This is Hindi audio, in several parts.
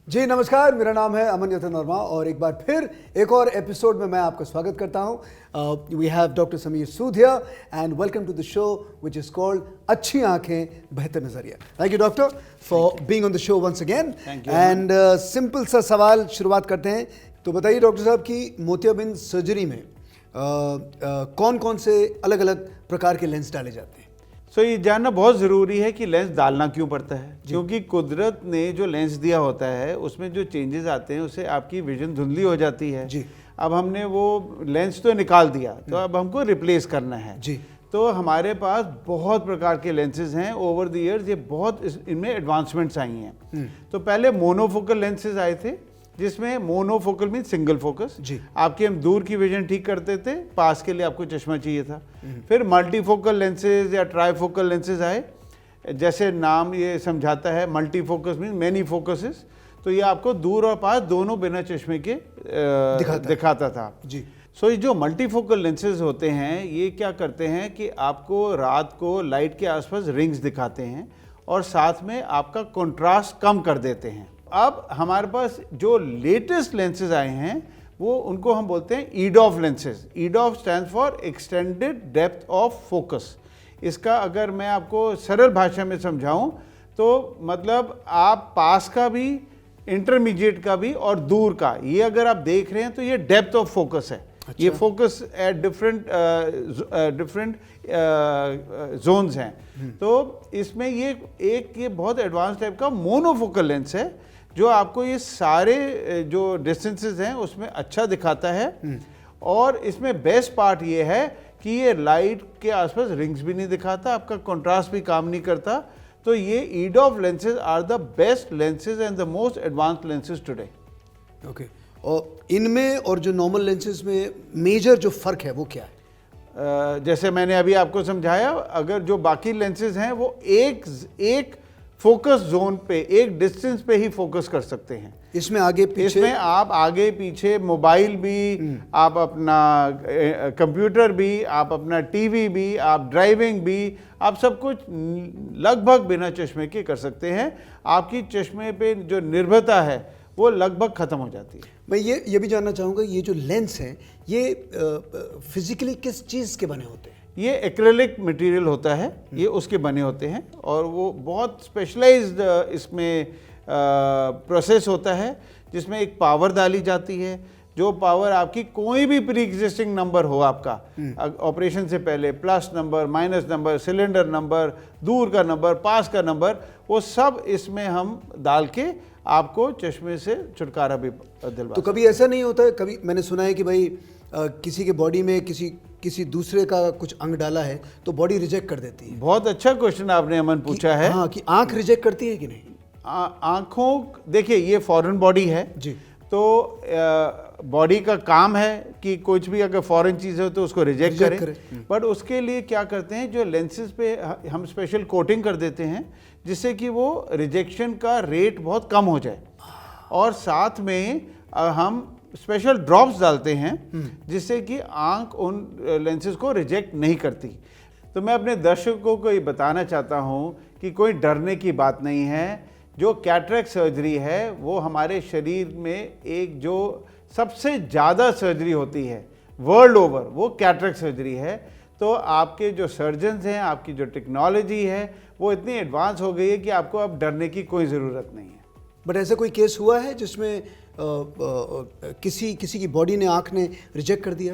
जी नमस्कार, मेरा नाम है अमन यतन वर्मा और एक बार फिर एक और एपिसोड में मैं आपका स्वागत करता हूं। We have doctor Sameer Sood here and welcome to the show which is called अच्छी आंखें बेहतर नजरिया। Thank you doctor for being on the show once again. And simple सा सवाल शुरुआत करते हैं। तो बताइए डॉक्टर साहब कि मोतियाबिंद सर्जरी में कौन कौन से अलग अलग प्रकार के लेंस डाले जाते हैं? ये जानना बहुत ज़रूरी है कि लेंस डालना क्यों पड़ता है, क्योंकि कुदरत ने जो लेंस दिया होता है उसमें जो चेंजेस आते हैं उससे आपकी विजन धुंधली हो जाती है जी। अब हमने वो लेंस तो निकाल दिया, तो अब हमको रिप्लेस करना है जी। तो हमारे पास बहुत प्रकार के लेंसेज हैं ओवर द ईयर्स, ये बहुत इनमें एडवांसमेंट्स आई हैं। तो पहले मोनोफोकल लेंसेज आए थे, जिसमें मोनोफोकल मीन सिंगल फोकस जी। आपकी हम दूर की विजन ठीक करते थे, पास के लिए आपको चश्मा चाहिए था। फिर मल्टीफोकल लेंसेज या ट्राईफोकल लेंसेज आए, जैसे नाम ये समझाता है, मल्टीफोकस मीन मैनी फोकसेस। तो ये आपको दूर और पास दोनों बिना चश्मे के दिखाता था जी। ये जो मल्टीफोकल लेंसेज होते हैं ये क्या करते हैं कि आपको रात को लाइट के आसपास रिंग्स दिखाते हैं और साथ में आपका कंट्रास्ट कम कर देते हैं। अब हमारे पास जो लेटेस्ट लेंसेज आए हैं वो उनको हम बोलते हैं EDOF lenses. EDOF stands for extended depth of focus. इसका अगर मैं आपको सरल भाषा में समझाऊं तो मतलब आप पास का भी, इंटरमीडिएट का भी और दूर का, ये अगर आप देख रहे हैं तो ये डेप्थ ऑफ फोकस है। अच्छा। ये फोकस एट डिफरेंट जोन्स हैं। तो इसमें ये बहुत एडवांस टाइप का मोनोफोकल लेंस है जो आपको ये सारे जो डिस्टेंसेस हैं उसमें अच्छा दिखाता है। और इसमें बेस्ट पार्ट ये है कि ये लाइट के आसपास रिंग्स भी नहीं दिखाता, आपका कंट्रास्ट भी काम नहीं करता। तो ये EDOF lenses are the best lenses and the most advanced lenses today. Okay, और इनमें और जो नॉर्मल लेंसेज में मेजर जो फर्क है वो क्या है? जैसे मैंने अभी आपको समझाया, अगर जो बाकी लेंसेज हैं वो एक फोकस जोन पे, एक डिस्टेंस पे ही फोकस कर सकते हैं। इसमें आगे पीछे, इसमें आप आगे पीछे मोबाइल भी, आप अपना कंप्यूटर भी, आप अपना टीवी भी, आप ड्राइविंग भी, आप सब कुछ लगभग बिना चश्मे के कर सकते हैं। आपकी चश्मे पे जो निर्भरता है वो लगभग खत्म हो जाती है। मैं ये भी जानना चाहूँगा, ये जो लेंस हैं ये फिजिकली किस चीज़ के बने होते हैं? ये एक्रेलिक मटेरियल होता है, ये उसके बने होते हैं और वो बहुत स्पेशलाइज्ड इसमें प्रोसेस होता है जिसमें एक पावर डाली जाती है। जो पावर आपकी कोई भी प्री एग्जिस्टिंग नंबर हो आपका ऑपरेशन से पहले, plus number, minus number, cylinder number, दूर का नंबर, पास का नंबर, वो सब इसमें हम डाल के आपको चश्मे से छुटकारा भी दिलवा। तो कभी ऐसा नहीं होता है, कभी मैंने सुना है कि भाई किसी के बॉडी में किसी दूसरे का कुछ अंग डाला है तो बॉडी रिजेक्ट कर देती है? बहुत अच्छा क्वेश्चन आपने अमन पूछा है। हाँ, कि आंख रिजेक्ट करती है कि नहीं? आंखों, देखिए ये फॉरेन बॉडी है जी। तो बॉडी का काम है कि कुछ भी अगर फॉरेन चीज़ हो तो उसको रिजेक्ट करें। बट उसके लिए क्या करते हैं, जो लेंसेज पे हम स्पेशल कोटिंग कर देते हैं जिससे कि वो रिजेक्शन का रेट बहुत कम हो जाए। और साथ में हम स्पेशल ड्रॉप्स डालते हैं जिससे कि आंख उन लेंसेज को रिजेक्ट नहीं करती। तो मैं अपने दर्शकों को ये बताना चाहता हूँ कि कोई डरने की बात नहीं है। जो कैटरेक्ट सर्जरी है वो हमारे शरीर में एक जो सबसे ज़्यादा सर्जरी होती है वर्ल्ड ओवर, वो कैटरेक्ट सर्जरी है। तो आपके जो सर्जन्स हैं, आपकी जो टेक्नोलॉजी है वो इतनी एडवांस हो गई है कि आपको अब डरने की कोई ज़रूरत नहीं है। बट ऐसा कोई केस हुआ है जिसमें किसी की बॉडी ने, आंख ने रिजेक्ट कर दिया?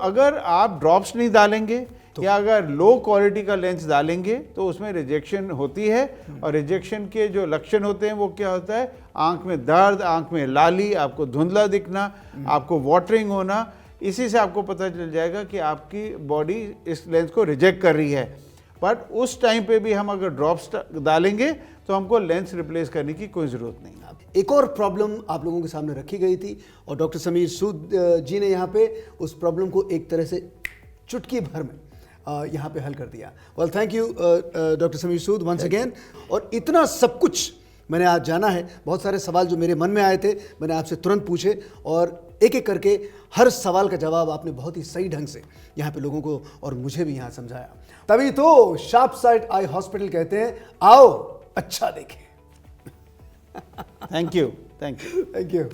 अगर आप ड्रॉप्स नहीं डालेंगे तो, या अगर लो क्वालिटी का लेंस डालेंगे तो उसमें रिजेक्शन होती है। और रिजेक्शन के जो लक्षण होते हैं वो क्या होता है, आंख में दर्द, आंख में लाली, आपको धुंधला दिखना, आपको वाटरिंग होना। इसी से आपको पता चल जाएगा कि आपकी बॉडी इस लेंस को रिजेक्ट कर रही है। बट उस टाइम पे भी हम अगर ड्रॉप्स डालेंगे तो हमको लेंस रिप्लेस करने की कोई ज़रूरत नहीं है। एक और प्रॉब्लम आप लोगों के सामने रखी गई थी और डॉक्टर समीर सूद जी ने यहाँ पे उस प्रॉब्लम को एक तरह से चुटकी भर में यहाँ पे हल कर दिया। Well, thank you doctor Sameer Sood once again. और इतना सब कुछ मैंने आज जाना है, बहुत सारे सवाल जो मेरे मन में आए थे मैंने आपसे तुरंत पूछे और एक एक करके हर सवाल का जवाब आपने बहुत ही सही ढंग से यहाँ पे लोगों को और मुझे भी यहाँ समझाया। तभी तो शार्प साइट आई हॉस्पिटल कहते हैं, आओ अच्छा देखें। Thank you, thank you. Thank you.